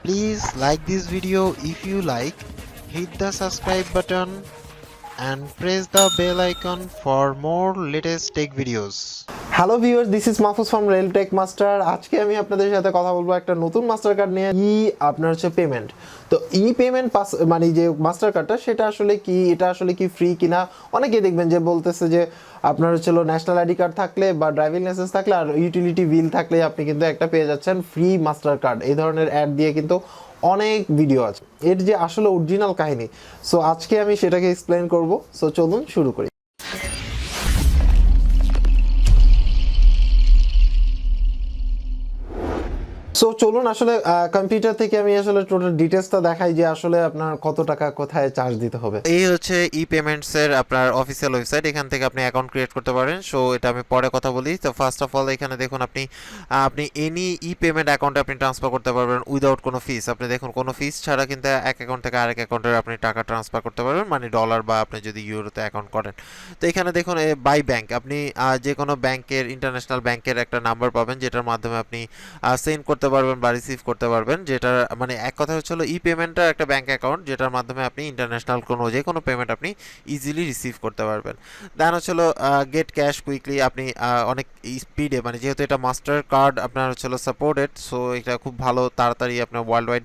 Please like this video if you like, hit the subscribe button and press the bell icon for more latest tech videos. Hello viewers, this is Mahfuz from Realtek master. আজকে আমি আপনাদের সাথে কথা বলবো একটা নতুন master card নিয়ে। আপনার হচ্ছে পেমেন্ট। তো পেমেন্ট পাস মানে যে মাস্টার কার্ডটা সেটা আসলে কি, এটা আসলে কি ফ্রি কিনা? অনেকেই দেখবেন যে বলতেছে যে আপনার হচ্ছে ন্যাশনাল আইডি কার্ড থাকলে বা ড্রাইভিং লাইসেন্স থাকলে আর ইউটিলিটি বিল থাকলে আপনি কিন্তু একটা পেয়ে যাচ্ছেন ফ্রি মাস্টার কার্ড। এই ধরনের অ্যাড দিয়ে কিন্তু অনেক ভিডিও আছে, এর যে আসলে অরিজিনাল কাহিনী। সো আজকে আমি সেটাকে এক্সপ্লেন করব। সো চলুন শুরু করি। সো চলুন আসলে কম্পিউটার থেকে আমি আসলে টোটাল ডিটেলসটা দেখাই যে আসলে আপনার কত টাকা কোথায় চার্জ দিতে হবে। এই হচ্ছে পেমেন্টস এর আপনার অফিসিয়াল ওয়েবসাইট। এখান থেকে আপনি অ্যাকাউন্ট ক্রিয়েট করতে পারেন। সো এটা আমি পরে কথা বলি। তো ফার্স্ট অফ অল এখানে দেখুন আপনি এনি পেমেন্ট অ্যাকাউন্টে আপনি ট্রান্সফার করতে পারবেন উইদাউট কোনো ফিস। আপনি দেখুন কোনো ফিস ছাড়া কিন্তু এক অ্যাকাউন্ট থেকে আরেক অ্যাকাউন্টে আপনি টাকা ট্রান্সফার করতে পারবেন, মানে ডলার বা আপনি যদি ইউরোতে অ্যাকাউন্ট করেন। তো এখানে দেখুন বাই ব্যাংক, আপনি যে কোনো ব্যাংকের ইন্টারন্যাশনাল ব্যাংকের একটা নাম্বার পাবেন যেটার মাধ্যমে আপনি সেন্ড করতে পারবেন বা রিসিভ করতে পারবেন। যেটা মানে এক কথা হচ্ছে পেমেন্টটা একটা ব্যাংক অ্যাকাউন্ট যেটার মাধ্যমে আপনি ইন্টারন্যাশনাল যে কোনো পেমেন্ট আপনি ইজিলি রিসিভ করতে পারবেন। দেন হচ্ছিল গেট ক্যাশ কুইকলি, আপনি অনেক স্পিডে, মানে যেহেতু এটা মাস্টার কার্ড আপনার হচ্ছিল সাপোর্টেড, সো এটা খুব ভালো তাড়াতাড়ি আপনার ওয়ার্ল্ড ওয়াইড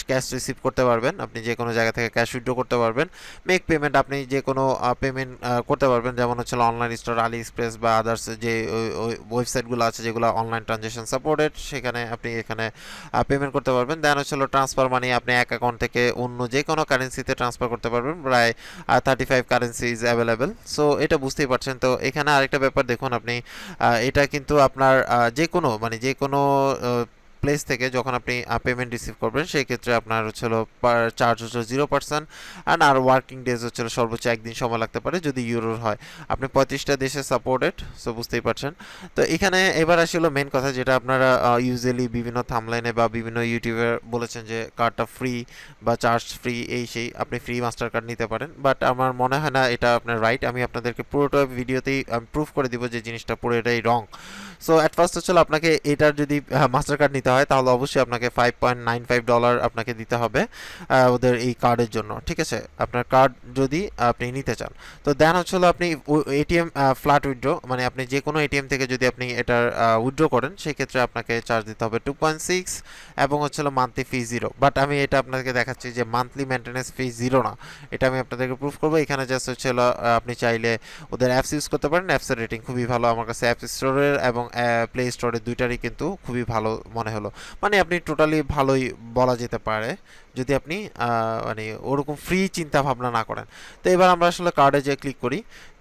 ক্যাশ রিসিভ করতে পারবেন। আপনি যে কোনো জায়গা থেকে ক্যাশ উইথড্র করতে পারবেন। মেক পেমেন্ট, আপনি যে কোনো পেমেন্ট করতে পারবেন, যেমন হচ্ছিল অনলাইন স্টোর, আলি এক্সপ্রেস বা আদার্স যে ওয়েবসাইটগুলো আছে যেগুলো অনলাইন ট্রানজ্যাকশন সাপোর্টেড, সেখানে আপনি এখানে পেমেন্ট করতে পারবেন। দেন হচ্ছিল ট্রান্সফার, মানে আপনি এক অ্যাকাউন্ট থেকে অন্য যে কোনো কারেন্সিতে ট্রান্সফার করতে পারবেন। প্রায় 35 কারেন্সিজ অ্যাভেলেবেল। সো এটা বুঝতেই পারছেন। তো এখানে আরেকটা ব্যাপার দেখুন, আপনি এটা কিন্তু আপনার যে কোনো প্লেস থেকে যখন আপনি পেমেন্ট রিসিভ করবেন সেই ক্ষেত্রে আপনার হচ্ছিল চার্জ হচ্ছে 0%, আর ওয়ার্কিং ডেজ হচ্ছিল সর্বোচ্চ একদিন সময় লাগতে পারে যদি ইউরোর হয়। আপনি 35টা দেশে সাপোর্টেড, সো বুঝতেই পারছেন। তো এখানে এবার আসলে মেন কথা যেটা আপনারা ইউজুয়ালি বিভিন্ন থামলাইনে বা বিভিন্ন ইউটিউবে বলেছেন যে কার্ডটা ফ্রি বা চার্জ ফ্রি, এই সেই আপনি ফ্রি মাস্টার কার্ড নিতে পারেন, বাট আমার মনে হয় না এটা আপনার রাইট। আমি আপনাদেরকে পুরোটা ভিডিওতেই প্রুফ করে দিব যে জিনিসটা পুরোটাই রং। সো অ্যাট ফার্স্ট হচ্ছিল আপনাকে এটার যদি মাস্টার কার্ড নিতে হয় তাহলে অবশ্যই আপনাকে $5.95 আপনাকে দিতে হবে ওদের এই কার্ডের জন্য, ঠিক আছে, আপনার কার্ড যদি আপনি নিতে চান। তো দেন হচ্ছিল আপনি এটিএম ফ্ল্যাট উইথড্র, মানে আপনি যে কোনো এটিএম থেকে যদি আপনি এটার উইথড্র করেন সেই ক্ষেত্রে আপনাকে চার্জ দিতে হবে 2.6 এবং হচ্ছিল মান্থলি ফি 0। বাট আমি এটা আপনাকে দেখাচ্ছি যে মান্থলি মেনটেন্যান্স ফি 0 না, এটা আমি আপনাদেরকে প্রুফ করবো। এখানে জাস্ট হচ্ছিল আপনি চাইলে ওদের অ্যাপস ইউজ করতে পারেন। অ্যাপসের রেটিং খুবই ভালো আমার কাছে, অ্যাপ স্টোরের এবং প্লে স্টোরের দুইটারই কিন্তু খুবই ভালো মনে হলো। মানে আপনি টোটালি ভালোই বলা যেতে পারে যদি আপনি মানে ওরকম ফ্রি চিন্তা ভাবনা না করেন। তো এবার আমরা আসলে কার্ডে যে ক্লিক করি,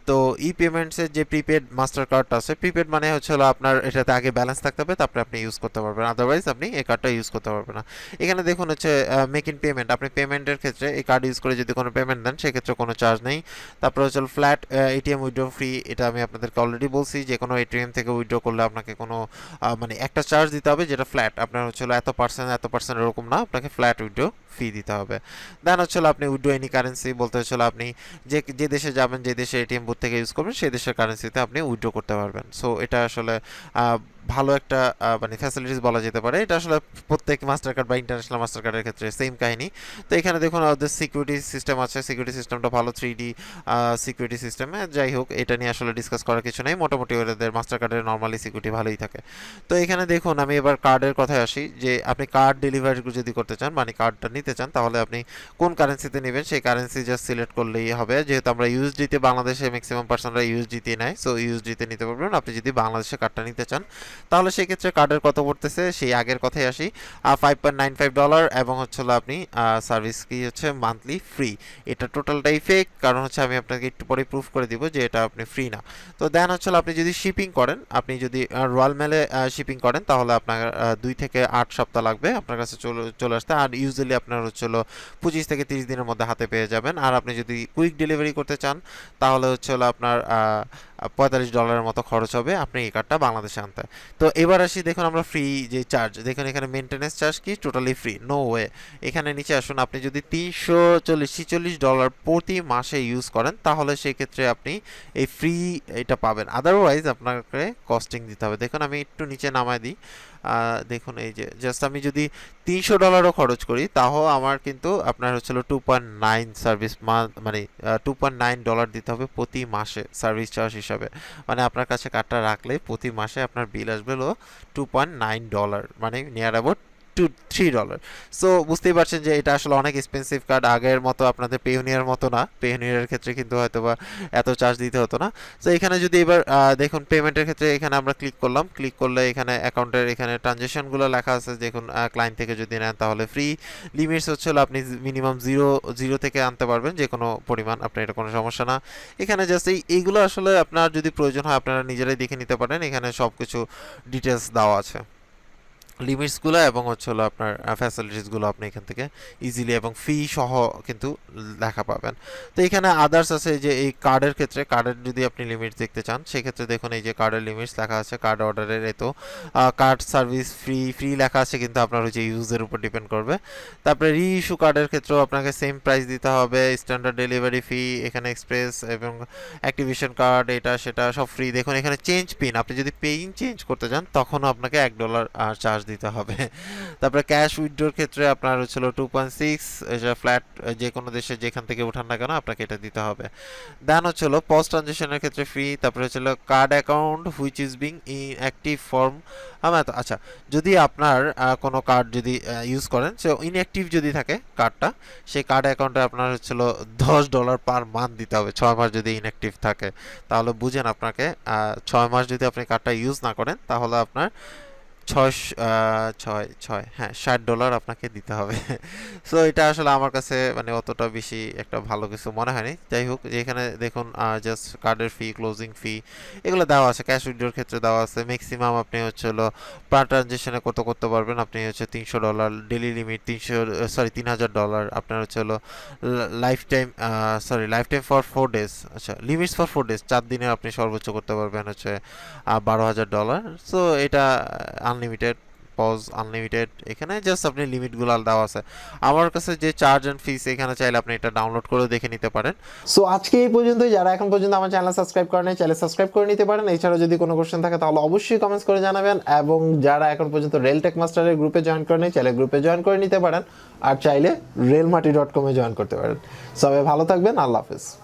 তো পেমেন্টসের যে প্রিপেড মাস্টার কার্ডটা আছে, প্রিপেড মানে হচ্ছে আপনার এটাতে আগে ব্যালেন্স থাকতে হবে, তারপরে আপনি ইউজ করতে পারবেন, আদারওয়াইজ আপনি এই কার্ডটা ইউজ করতে পারবেন না। এখানে দেখুন হচ্ছে মেক ইন পেমেন্ট, আপনি পেমেন্টের ক্ষেত্রে এই কার্ড ইউজ করে যদি কোনো পেমেন্ট দেন সেক্ষেত্রে কোনো চার্জ নেই। তারপরে হচ্ছে ফ্ল্যাট এটিএম উইথড্র ফ্রি, এটা আমি আপনাদেরকে অলরেডি বলছি, যে কোনো এটিএম থেকে উইথড্র করলে আপনাকে কোনো মানে একটা চার্জ দিতে হবে যেটা ফ্ল্যাট, আপনার হচ্ছে এত পার্সেন্ট এরকম না, আপনাকে ফ্ল্যাট উইথড্র ফি দিতে হবে। দেন হচ্ছে আপনি উইথড্র এনি কারেন্সি, বলতে হচ্ছে আপনি যে দেশে যাবেন, যে দেশে এটিএম বুথ থেকে ইউজ করবেন সেই দেশের কারেন্সিতে আপনি উইথড্র করতে পারবেন। সো এটা আসলে ভালো একটা মানে ফ্যাসিলিটিস বলা যেতে পারে। এটা আসলে প্রত্যেক মাস্টার কার্ড বা ইন্টারন্যাশনাল মাস্টার কার্ডের ক্ষেত্রে সেম কাহিনী। তো এখানে দেখুন ওদের সিকিউরিটি সিস্টেম আছে, সিকিউরিটি সিস্টেমটা ভালো, 3D সিকিউরিটি সিস্টেমে। যাই হোক, এটা নিয়ে আসলে ডিসকাস করার কিছু নেই, মোটামুটি ওদের মাস্টার কার্ডের নর্মালি সিকিউরিটি ভালোই থাকে। তো এখানে দেখুন আমি এবার কার্ডের কথায় আসি, যে আপনি কার্ড ডেলিভারি যদি করতে চান, মানে কার্ডটা নিতে চান, তাহলে আপনি কোন কারেন্সিতে নেবেন সেই কারেন্সি জাস্ট সিলেক্ট করলেই হবে। যেহেতু আমরা ইউএসডিতে, বাংলাদেশে ম্যাক্সিমাম পার্সনরা ইউএসডিতে নেয়, সো ইউএসডিতে নিতে পারবেন। আপনি যদি বাংলাদেশে কার্ডটা নিতে চান তাহলে সেই ক্ষেত্রে কার্ডের কত পড়তেছে সেই আগের কথায় আসি, $5.95 এবং হচ্ছে আপনি সার্ভিস কি হচ্ছে মান্থলি ফ্রি। এটা টোটালটাই ফেক, কারণ হচ্ছে আমি আপনাকে একটু পরে প্রুফ করে দিব যে এটা আপনি ফ্রি না। তো দেন হচ্ছে আপনি যদি শিপিং করেন, আপনি যদি রয়্যাল মেলে শিপিং করেন তাহলে আপনার 2 থেকে 8 সপ্তাহ লাগবে আপনার কাছে চলে আসতে, আর ইউজুয়ালি আপনার হচ্ছে 25 থেকে 30 দিনের মধ্যে হাতে পেয়ে যাবেন। আর আপনি যদি কুইক ডেলিভারি করতে চান তাহলে হচ্ছে আপনার $45 মতো খরচ হবে আপনি এই কার্ডটা বাংলাদেশে আনতে। তো এবার আসি, দেখুন আমরা ফ্রি যে চার্জ, দেখুন এখানে মেনটেন্যান্স চার্জ কি টোটালি ফ্রি, নো ওয়ে। এখানে নিচে আসুন, আপনি যদি $346 প্রতি মাসে ইউজ করেন তাহলে সেই ক্ষেত্রে আপনি এই ফ্রি এটা পাবেন, আদারওয়াইজ আপনাকে কস্টিং দিতে হবে। দেখুন আমি একটু নিচে নামায় দিই, দেখুন এই যে জাস্ট আমি যদি $300 খরচ করি তাও আমার কিন্তু আপনার হচ্ছিল 2.9 সার্ভিস মানে $2.9 দিতে হবে প্রতি মাসে সার্ভিস চার্জ হিসাবে। মানে আপনার কাছে কার্ডটা রাখলে প্রতি মাসে আপনার বিল আসবে হলো $2.9, মানে নিয়ার অ্যাবাউট $3। সো বুঝতেই পারছেন যে এটা আসলে অনেক এক্সপেন্সিভ কার্ড, আগের মতো আপনাদের পেওনিয়ার মতো না। পেওনিয়ারের ক্ষেত্রে কিন্তু হয়তোবা এত চার্জ দিতে হতো না। তো এখানে যদি এবার দেখুন পেমেন্টের ক্ষেত্রে এখানে আমরা ক্লিক করলাম, ক্লিক করলে এখানে অ্যাকাউন্টের এখানে ট্রানজেকশনগুলো লেখা আছে। দেখুন ক্লায়েন্ট থেকে যদি নেন তাহলে ফ্রি, লিমিটস হচ্ছে আপনি মিনিমাম জিরো থেকে আনতে পারবেন যে কোনো পরিমাণ, আপনার এটা কোনো সমস্যা না। এখানে জাস্ট এইগুলো আসলে আপনার যদি প্রয়োজন হয় আপনারা নিজেরাই দেখে নিতে পারেন, এখানে সব কিছু ডিটেলস দেওয়া আছে, লিমিটসগুলো এবং হচ্ছে হলো আপনার ফ্যাসিলিটিসগুলো আপনি এখান থেকে ইজিলি এবং ফি সহ কিন্তু লেখা পাবেন। তো এখানে আদার্স আছে যে এই কার্ডের ক্ষেত্রে, কার্ডের যদি আপনি লিমিট দেখতে চান সেক্ষেত্রে দেখুন এই যে কার্ডের লিমিটস লেখা আছে, কার্ড অর্ডারের এতো কার্ড সার্ভিস ফ্রি লেখা আছে, কিন্তু আপনার হচ্ছে ইউজের উপর ডিপেন্ড করবে। তারপরে রি ইস্যু কার্ডের ক্ষেত্রেও আপনাকে সেম প্রাইস দিতে হবে, স্ট্যান্ডার্ড ডেলিভারি ফি, এখানে এক্সপ্রেস এবং অ্যাক্টিভেশন কার্ড এটা সেটা সব ফ্রি। দেখুন এখানে চেঞ্জ পিন, আপনি যদি পিন চেঞ্জ করতে চান তখনও আপনাকে $1 চার্জ দিতে হবে। তারপরে ক্যাশ উইথড্রোর ক্ষেত্রে আপনার হচ্ছিল 2.6, এটা ফ্ল্যাট, যে কোনো দেশে যেখান থেকে উঠান না কেন আপনাকে এটা দিতে হবে। দেন হচ্ছিল পোস্ট ট্রানজেকশনের ক্ষেত্রে ফ্রি। তারপরে হচ্ছিল card account which is being in active form. আচ্ছা, যদি আপনার কোনো কার্ড যদি ইউজ করেন সে ইনঅ্যাক্টিভ যদি থাকে কার্ডটা, সেই কার্ড অ্যাকাউন্টে আপনার হচ্ছিল $10 পার মান্থ দিতে হবে 6 মাস যদি ইনঅ্যাক্টিভ থাকে। তাহলে বুঝেন আপনাকে 6 মাস যদি আপনি কার্ডটা ইউজ না করেন তাহলে আপনার ছয় ছয় ছয় হ্যাঁ $60 আপনাকে দিতে হবে। সো এটা আসলে আমার কাছে মানে অতটা বেশি একটা ভালো কিছু মনে হয়নি। যাই হোক, এখানে দেখুন জাস্ট কার্ডের ফি, ক্লোজিং ফি এগুলো দেওয়া আছে, ক্যাশ উইথড্রোর ক্ষেত্রে দেওয়া আছে। ম্যাক্সিমাম আপনি হচ্ছে হলো পার ট্রানজেকশনে কত করতে পারবেন, আপনি হচ্ছে $300, ডেলি লিমিট $3,000, আপনার হচ্ছে হলো লাইফ টাইম ফর 4 ডেজ, আচ্ছা লিমিটস ফর 4 ডেজ, 4 দিনের আপনি সর্বোচ্চ করতে পারবেন হচ্ছে $12,000। সো এটা আনলিমিটেড পজ, আনলিমিটেড, এখানে জাস্ট আপনি লিমিটগুলো দেওয়া আছে। আমার কাছে যে চার্জ অ্যান্ড ফিস এখানে চাইলে আপনি এটা ডাউনলোড করে দেখে নিতে পারেন। সো আজকে এই পর্যন্তই। যারা এখন পর্যন্ত আমার চ্যানেল সাবস্ক্রাইব করেন চ্যানেল সাবস্ক্রাইব করে নিতে পারেন। এছাড়াও যদি কোনো কোশ্চেন থাকে তাহলে অবশ্যই কমেন্টস করে জানাবেন, এবং যারা এখন পর্যন্ত রেলটেক মাস্টারের গ্রুপে জয়েন করেন চাইলে গ্রুপে জয়েন করে নিতে পারেন, আর চাইলে রেলমাটি.com-এ জয়েন করতে পারেন। সবাই ভালো থাকবেন, আল্লাহ হাফেজ।